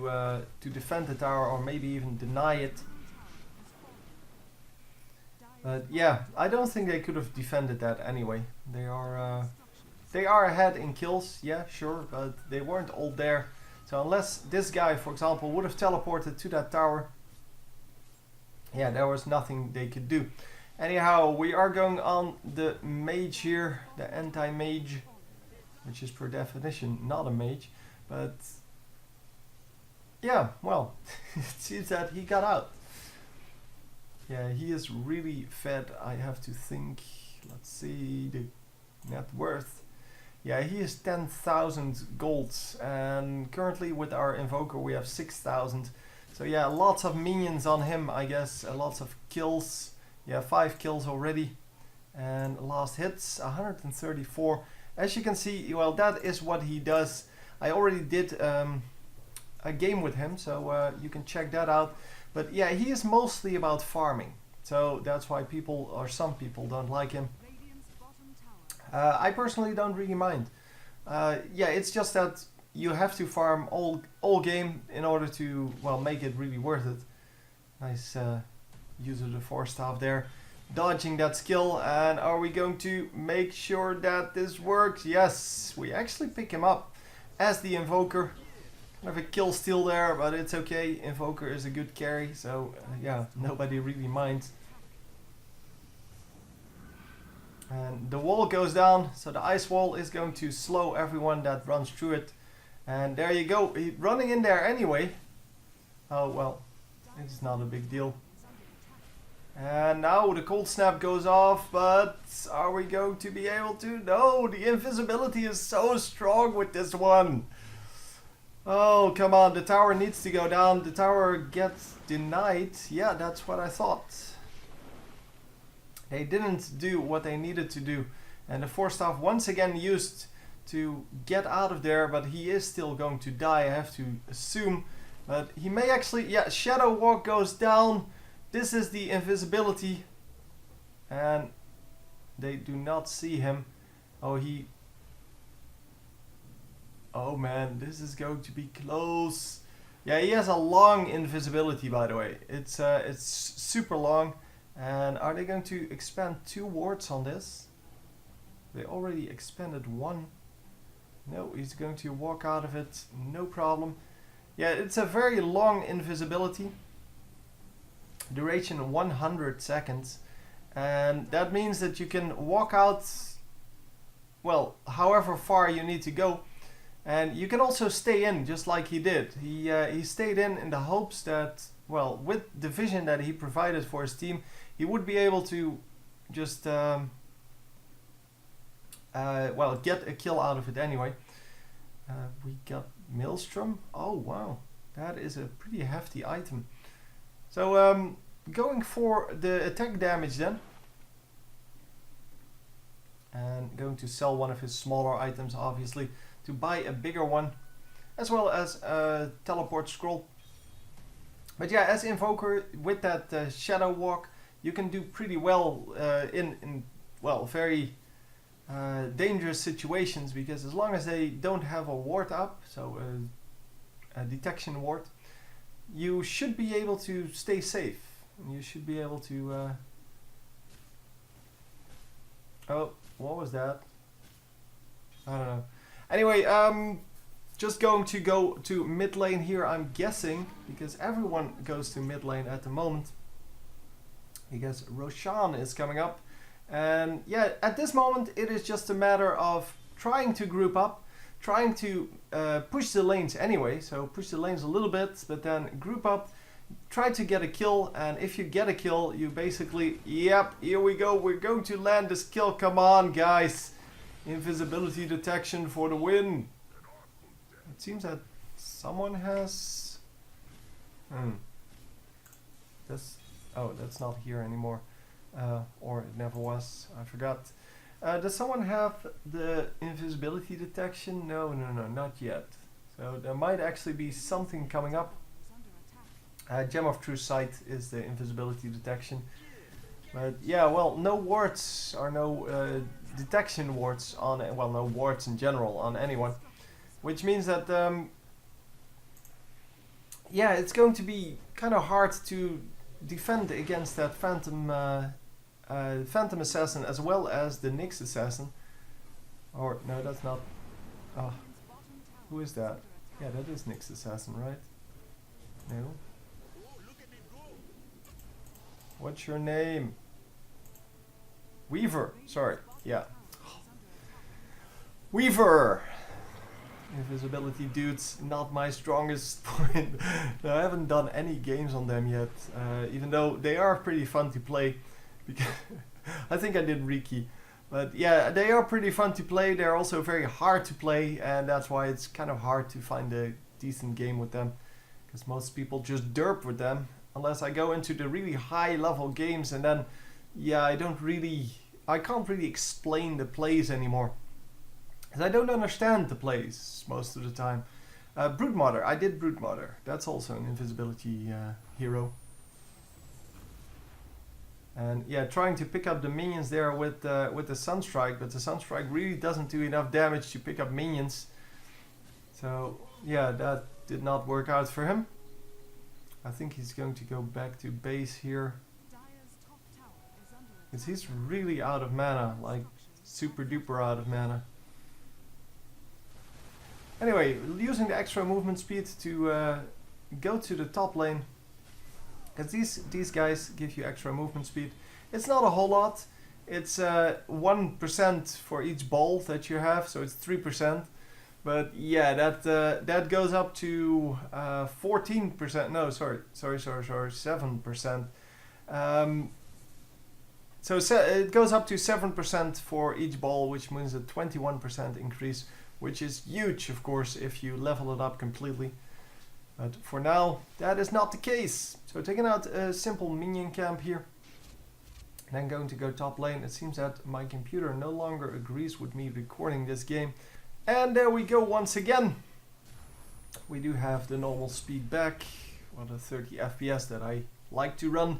to defend the tower or maybe even deny it. But yeah, I don't think they could have defended that anyway. They are ahead in kills, yeah, sure, but they weren't all there. So unless this guy, for example, would have teleported to that tower, yeah, there was nothing they could do. Anyhow, we are going on the mage here, the anti-mage, which is per definition not a mage, but yeah, well, it seems that he got out. Yeah, he is really fed, I have to think. Let's see, the net worth. Yeah, he is 10,000 golds, and currently with our Invoker we have 6,000. So yeah, lots of minions on him, I guess, lots of kills. Yeah, 5 kills already, and last hits 134. As you can see, well, that is what he does. I already did a game with him, so you can check that out. But yeah, he is mostly about farming, so that's why people, or some people, don't like him. I personally don't really mind. Yeah, it's just that you have to farm all game in order to, well, make it really worth it. Nice use of the 4-staff there. Dodging that skill, and are we going to make sure that this works? Yes, we actually pick him up as the Invoker. Kind of a kill steal there, but it's okay. Invoker is a good carry, so yeah, nobody really minds. And the wall goes down, so the ice wall is going to slow everyone that runs through it. And there you go, he's running in there anyway. Oh well, it's not a big deal. And now the cold snap goes off, but are we going to be able to? No, the invisibility is so strong with this one. Oh, come on, the tower needs to go down. The tower gets denied. Yeah, that's what I thought. They didn't do what they needed to do. And the 4-staff once again used to get out of there, but he is still going to die, I have to assume. But he may actually, yeah, Shadow Walk goes down. This is the invisibility. And they do not see him. Oh man, this is going to be close. Yeah, he has a long invisibility, by the way. It's super long. And are they going to expand 2 wards on this? They already expanded 1. No, he's going to walk out of it, no problem. Yeah, it's a very long invisibility. Duration 100 seconds. And that means that you can walk out, well, however far you need to go. And you can also stay in, just like he did. He stayed in the hopes that, well, with the vision that he provided for his team, he would be able to just, well, get a kill out of it anyway. We got Maelstrom. Oh, wow. That is a pretty hefty item. So, going for the attack damage then. And going to sell one of his smaller items, obviously, to buy a bigger one, as well as a teleport scroll. But yeah, as Invoker with that Shadow Walk, you can do pretty well in well, very dangerous situations, because as long as they don't have a ward up, so a detection ward, you should be able to stay safe. You should be able to oh, what was that? I don't know. Anyway, just going to go to mid lane here, I'm guessing, because everyone goes to mid lane at the moment, because Roshan is coming up. And yeah, at this moment it is just a matter of trying to group up, trying to push the lanes anyway, so push the lanes a little bit, but then group up, try to get a kill, and if you get a kill, you basically, yep, here we go, we're going to land this kill, come on guys. Invisibility detection for the win. It seems that someone has... Oh, that's not here anymore. Or it never was. I forgot. Does someone have the invisibility detection? No, not yet. So there might actually be something coming up. Gem of True Sight is the invisibility detection. But yeah, well, no wards or no detection wards on, well, no wards in general on anyone, which means that yeah, it's going to be kind of hard to defend against that Phantom Phantom Assassin as well as the Nyx Assassin. Or no, that's not. Oh, who is that? Yeah, that is Nyx Assassin, right? No. What's your name? Weaver. Sorry. Yeah. Weaver. Invisibility dudes, not my strongest point. No, I haven't done any games on them yet, even though they are pretty fun to play. Because I think I did Riki. But yeah, they are pretty fun to play. They're also very hard to play, and that's why it's kind of hard to find a decent game with them. Because most people just derp with them. Unless I go into the really high level games, and then, yeah, I can't really explain the plays anymore. Because I don't understand the plays most of the time. Broodmother, I did Broodmother. That's also an invisibility hero. And yeah, trying to pick up the minions there with the Sunstrike, but the Sunstrike really doesn't do enough damage to pick up minions. So yeah, that did not work out for him. I think he's going to go back to base here. Because he's really out of mana, like super duper out of mana. Anyway, using the extra movement speed to go to the top lane. Because these guys give you extra movement speed. It's not a whole lot. It's 1% for each ball that you have, so it's 3%. But yeah, that goes up to 14%. No, sorry, 7%. It goes up to 7% for each ball, which means a 21% increase, which is huge, of course, if you level it up completely. But for now, that is not the case. So taking out a simple minion camp here. Then going to go top lane. It seems that my computer no longer agrees with me recording this game. And there we go once again. We do have the normal speed back. Well, the 30 FPS that I like to run.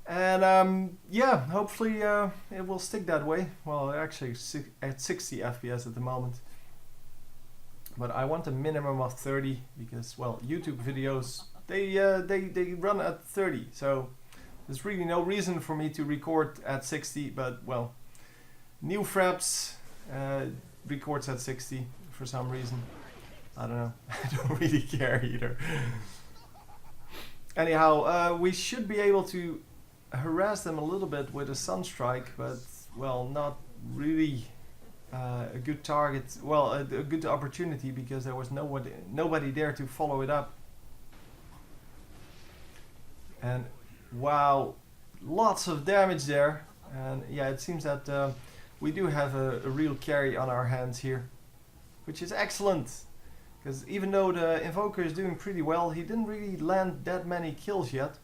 And yeah, hopefully it will stick that way. Well, actually at 60 FPS at the moment. But I want a minimum of 30 because, well, YouTube videos, they run at 30. So there's really no reason for me to record at 60. But, well, New Fraps records at 60 for some reason. I don't know. I don't really care either. Anyhow, we should be able to harass them a little bit with a Sunstrike, but, well, not really a good target. Well, a good opportunity because there was nobody there to follow it up. And wow, lots of damage there. And yeah, it seems that we do have a real carry on our hands here, which is excellent. Because even though the Invoker is doing pretty well, he didn't really land that many kills yet.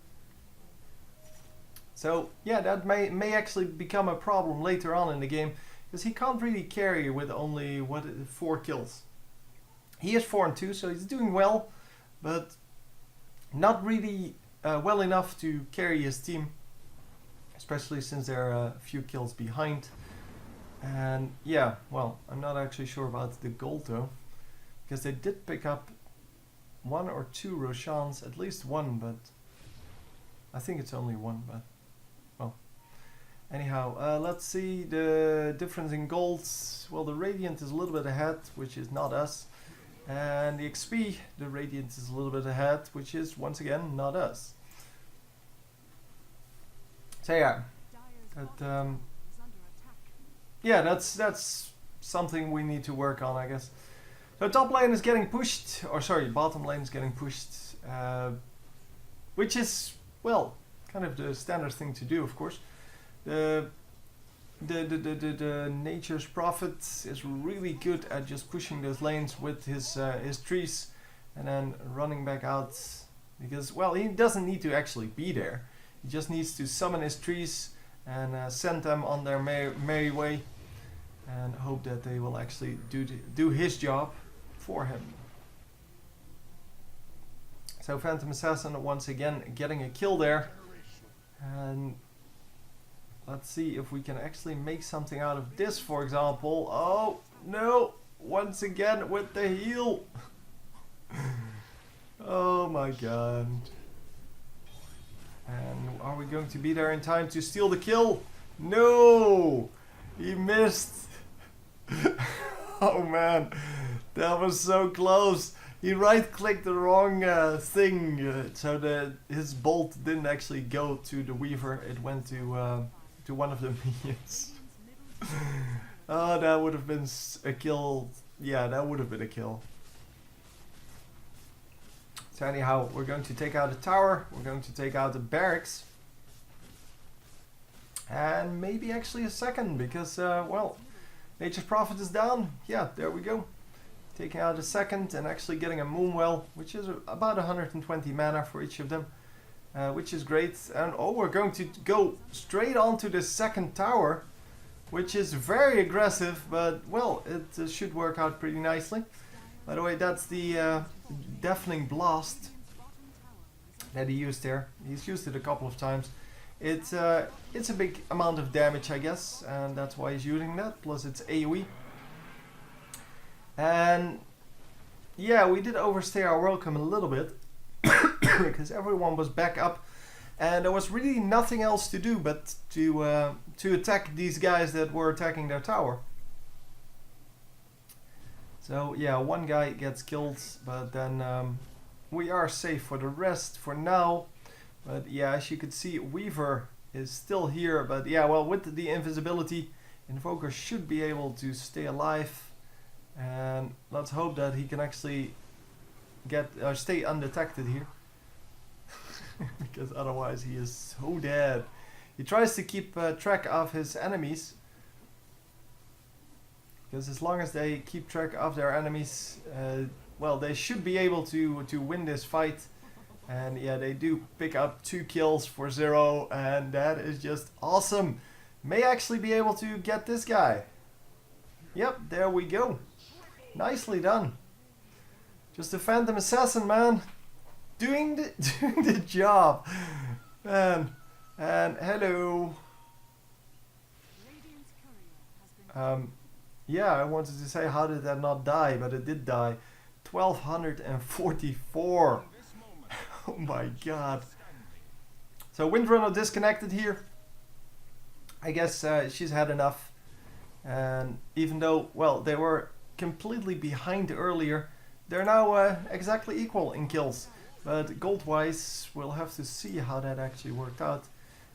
So yeah, that may actually become a problem later on in the game. Because he can't really carry with only 4 kills. He is 4-2, so he's doing well, but not really well enough to carry his team, especially since they're a few kills behind. And yeah, well, I'm not actually sure about the gold though, because they did pick up 1 or 2 Roshans, at least 1, but I think it's only 1, but well. Anyhow, let's see the difference in golds. Well, the Radiant is a little bit ahead, which is not us. And the XP, the Radiant is a little bit ahead, which is once again not us. So yeah, that's something we need to work on, I guess. So top lane is getting pushed, or sorry, bottom lane is getting pushed, which is, well, kind of the standard thing to do, of course. The Nature's Prophet is really good at just pushing those lanes with his trees and then running back out, because, well, he doesn't need to actually be there. He just needs to summon his trees and send them on their merry way and hope that they will actually do his job for him. So Phantom Assassin once again getting a kill there, and let's see if we can actually make something out of this, for example. Oh, no! Once again with the heal! Oh my god. And are we going to be there in time to steal the kill? No! He missed. Oh man, that was so close. He right-clicked the wrong thing, so that his bolt didn't actually go to the Weaver. It went to one of the minions. Oh, that would have been a kill. Yeah, that would have been a kill. So anyhow, we're going to take out the tower. We're going to take out the barracks. And maybe actually a second, because, well, Nature's Prophet is down. Yeah, there we go. Taking out a second and actually getting a Moonwell, which is about 120 mana for each of them. Which is great. And oh, we're going to go straight onto the second tower, which is very aggressive, but well, it should work out pretty nicely. By the way, that's the Deafening Blast that he used there. He's used it a couple of times. It's a big amount of damage, I guess, and that's why he's using that. Plus, it's AoE. And yeah, we did overstay our welcome a little bit because everyone was back up, and there was really nothing else to do but to attack these guys that were attacking their tower. So yeah, one guy gets killed, but then we are safe for the rest for now. But yeah, as you could see, Weaver is still here, but yeah, well, with the invisibility, Invoker should be able to stay alive. And let's hope that he can actually stay undetected here. Because otherwise he is so dead. He tries to keep track of his enemies. Because as long as they keep track of their enemies, well, they should be able to win this fight. And yeah, they do pick up 2 kills for 0, and that is just awesome. May actually be able to get this guy. Yep, there we go. Nicely done. Just a Phantom Assassin, man. Doing the job. Man. And hello. Yeah, I wanted to say, how did that not die? But it did die. 1244. Oh my god. So Windrunner disconnected here. I guess she's had enough. And even though, well, they were completely behind earlier, they're now exactly equal in kills. But gold-wise, we'll have to see how that actually worked out.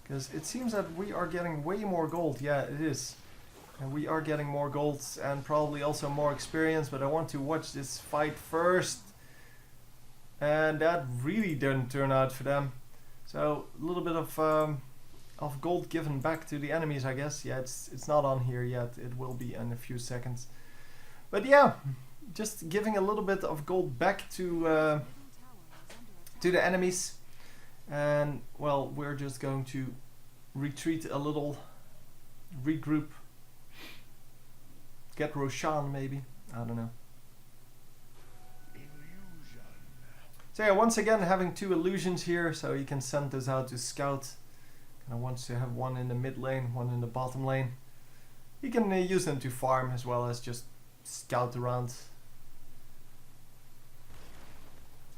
Because it seems that we are getting way more gold. Yeah, it is. And we are getting more gold and probably also more experience. But I want to watch this fight first. And that really didn't turn out for them. So a little bit of gold given back to the enemies, I guess. Yeah, it's not on here yet. It will be in a few seconds. But yeah, just giving a little bit of gold back to the enemies. And well, we're just going to retreat a little, regroup, get Roshan maybe. I don't know. So yeah, once again having 2 illusions here, so you can send those out to scout. And I want to have one in the mid lane, one in the bottom lane. You can use them to farm as well as just scout around.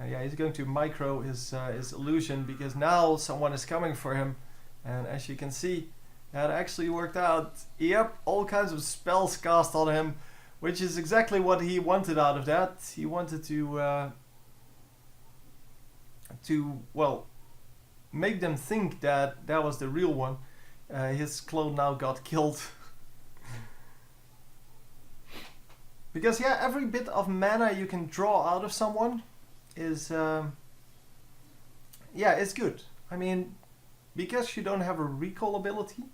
And yeah, he's going to micro his illusion because now someone is coming for him. And as you can see, that actually worked out. Yep, all kinds of spells cast on him, which is exactly what he wanted out of that. He wanted to well, make them think that that was the real one. His clone now got killed. Because yeah, every bit of mana you can draw out of someone is yeah, it's good. I mean, because you don't have a recall ability,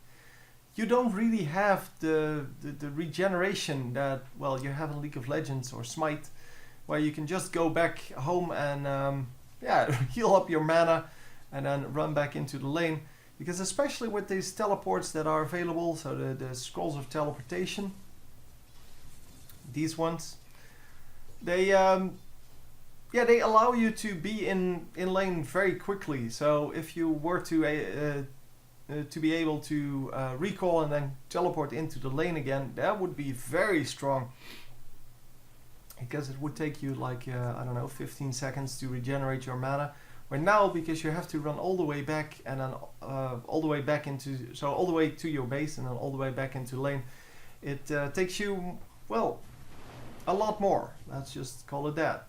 you don't really have the regeneration that, well, you have in League of Legends or Smite, where you can just go back home and yeah, heal up your mana and then run back into the lane. Because especially with these teleports that are available, so the scrolls of teleportation, these ones, they yeah, they allow you to be in lane very quickly. So if you were to be able to recall and then teleport into the lane again, that would be very strong. because it would take you like I don't know, 15 seconds to regenerate your mana. Where now, because you have to run all the way back and then all the way back into, so all the way to your base and then all the way back into lane, it takes you, well, a lot more. Let's just call it that.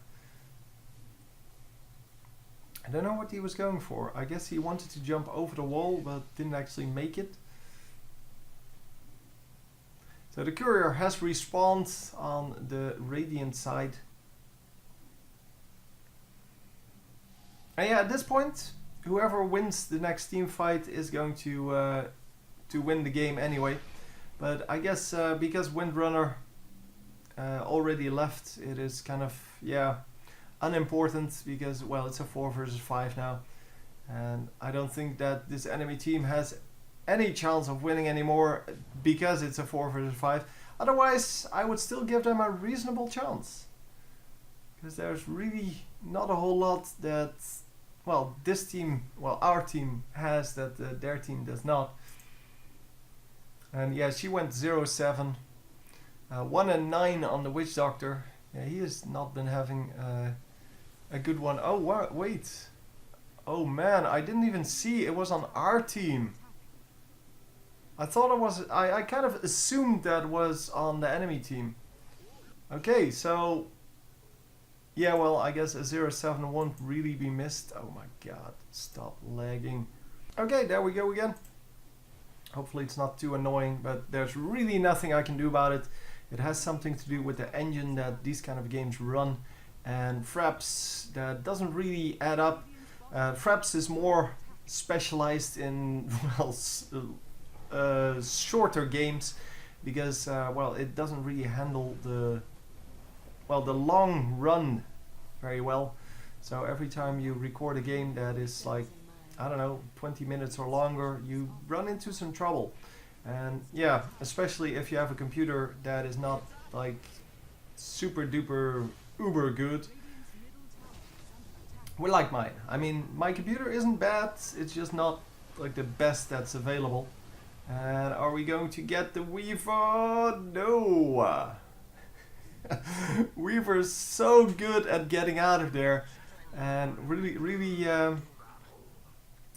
I don't know what he was going for. I guess he wanted to jump over the wall but didn't actually make it. So the courier has respawned on the Radiant side. And yeah, at this point, whoever wins the next team fight is going to win the game anyway. But I guess because Windrunner already left, it is kind of, yeah, unimportant because, well, it's a 4 versus 5 now. And I don't think that this enemy team has any chance of winning anymore because it's a 4 versus 5. Otherwise, I would still give them a reasonable chance. Because there's really not a whole lot that, well, this team, well, our team has that their team does not. And yeah, she went 0-7. 1 and 9 on the Witch Doctor. Yeah, he has not been having a good one. Oh, wait. Oh man, I didn't even see it was on our team. I thought it was, I kind of assumed that was on the enemy team. Okay, so yeah, well, I guess a 0-7 won't really be missed. Oh my god, stop lagging. Okay, there we go again. Hopefully it's not too annoying, but there's really nothing I can do about it. It has something to do with the engine that these kind of games run, and Fraps, that doesn't really add up. Fraps is more specialized in, well, shorter games, because well, it doesn't really handle the long run very well. So every time you record a game that is like, I don't know, 20 minutes or longer, you run into some trouble. And yeah, especially if you have a computer that is not like super duper uber good. Well, like mine. I mean, my computer isn't bad, it's just not like the best that's available. And are we going to get the Weaver? No! Weaver's so good at getting out of there, and really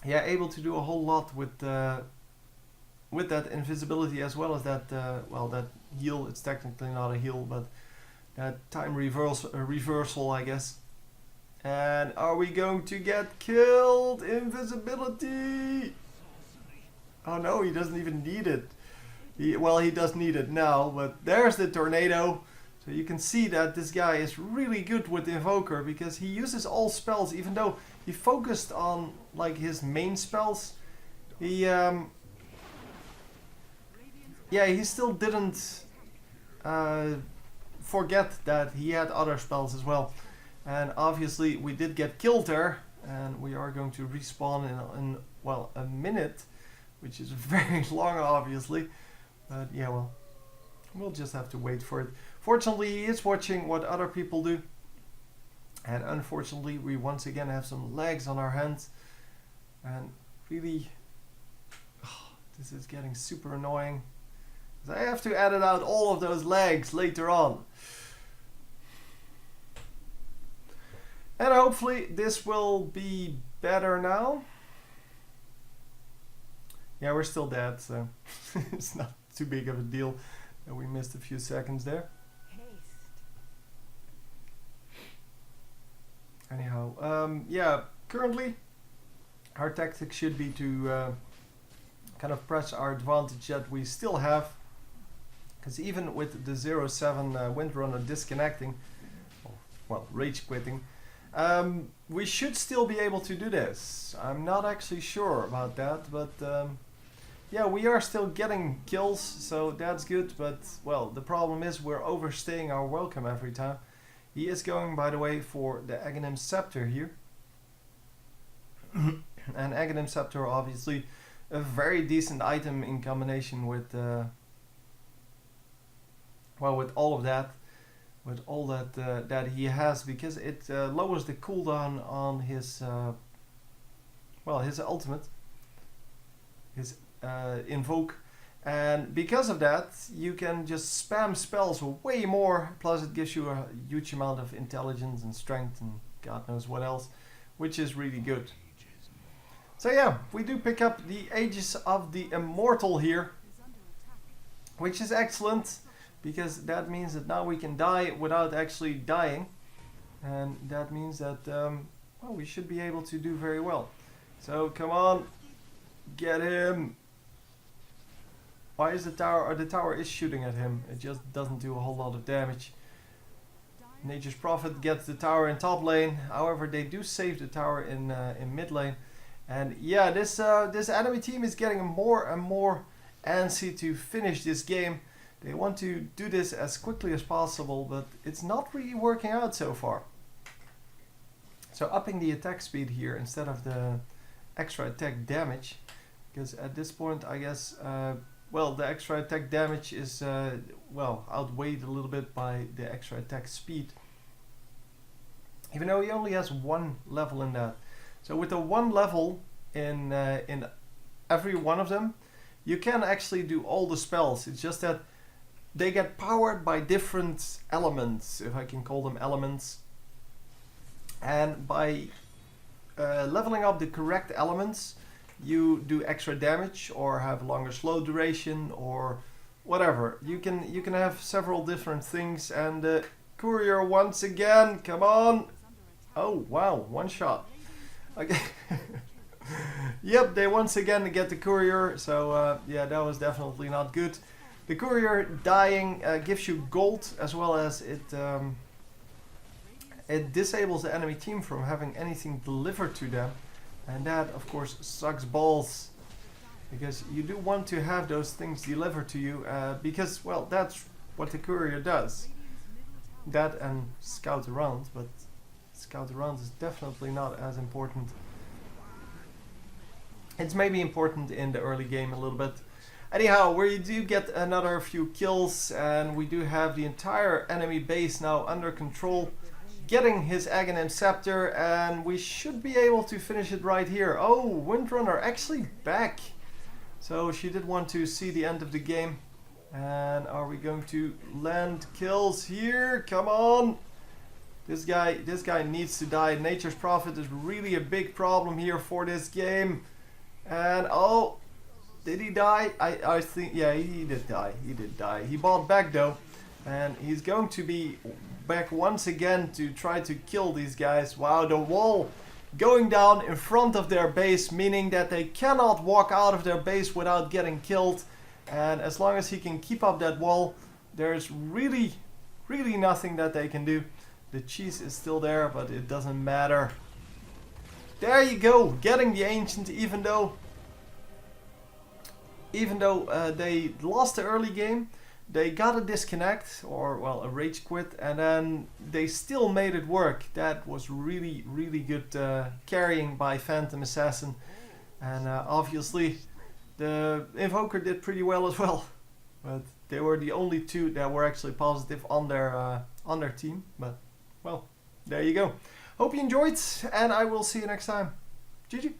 yeah, able to do a whole lot with that invisibility, as well as that well, that heal. It's technically not a heal, but that time reversal, I guess. And are we going to get killed? Invisibility! Oh no, he doesn't even need it. Well, he does need it now, but there's the tornado. So you can see that this guy is really good with Invoker, because he uses all spells, even though he focused on like his main spells. He yeah, he still didn't forget that he had other spells as well. And obviously we did get killed there, and we are going to respawn in well, a minute, which is very long obviously. But yeah, well, we'll just have to wait for it. Fortunately, he is watching what other people do. And unfortunately, we once again have some lags on our hands. And really, this is getting super annoying. I have to edit out all of those lags later on. And hopefully this will be better now. Yeah, we're still dead, so it's not too big of a deal that we missed a few seconds there. Anyhow, yeah, currently our tactic should be to kind of press our advantage that we still have. Because even with the 0-7 Windrunner disconnecting, well, rage quitting, we should still be able to do this. I'm not actually sure about that, but yeah, we are still getting kills, so that's good. But, well, the problem is we're overstaying our welcome every time. He is going, by the way, for the Aghanim Scepter here. And Aghanim Scepter, obviously, a very decent item in combination with, well, with all of that. With all that that he has, because it lowers the cooldown on his, well, his ultimate, his invoke, And because of that, you can just spam spells way more, plus it gives you a huge amount of intelligence and strength and God knows what else, which is really good. So yeah, we do pick up the Aegis of the Immortal here, which is excellent, because that means that now we can die without actually dying. And that means that, well, we should be able to do very well. So come on, get him. Why is the tower, or the tower is shooting at him, it just doesn't do a whole lot of damage. Nature's Prophet gets the tower in top lane, however they do save the tower in mid lane. And yeah, this enemy team is getting more and more antsy to finish this game. They want to do this as quickly as possible, but it's not really working out so far. So upping the attack speed here instead of the extra attack damage, because at this point I guess, well, the extra attack damage is, well, outweighed a little bit by the extra attack speed. Even though he only has one level in that. So with the one level in every one of them, you can actually do all the spells. It's just that they get powered by different elements, if I can call them elements. And by leveling up the correct elements, you do extra damage or have longer slow duration or whatever. You can have several different things. And Courier once again, come on. Oh wow, one shot. Okay. Yep, they once again get the Courier, so yeah, that was definitely not good. The Courier dying gives you gold, as well as it disables the enemy team from having anything delivered to them. And that, of course, sucks balls. Because you do want to have those things delivered to you, because, well, that's what the Courier does. That and scout around, but scout around is definitely not as important. It's maybe important in the early game a little bit. Anyhow, we do get another few kills, and we do have the entire enemy base now under control, getting his Aghanim Scepter, and we should be able to finish it right here. Oh, Windrunner actually back. So she did want to see the end of the game. And are we going to land kills here? Come on. This guy needs to die. Nature's Prophet is really a big problem here for this game. And oh, did he die? I think, yeah, he did die. He did die. He bought back though. And he's going to be back once again to try to kill these guys. Wow, the wall going down in front of their base, meaning that they cannot walk out of their base without getting killed. And as long as he can keep up that wall, there's really nothing that they can do. The cheese is still there, but it doesn't matter. There you go, getting the Ancient, even though they lost the early game, they got a disconnect, or well, a rage quit, and then they still made it work. That was really good carrying by Phantom Assassin. And obviously the Invoker did pretty well as well. But they were the only two that were actually positive on their team. But well, there you go. Hope you enjoyed, and I will see you next time. GG.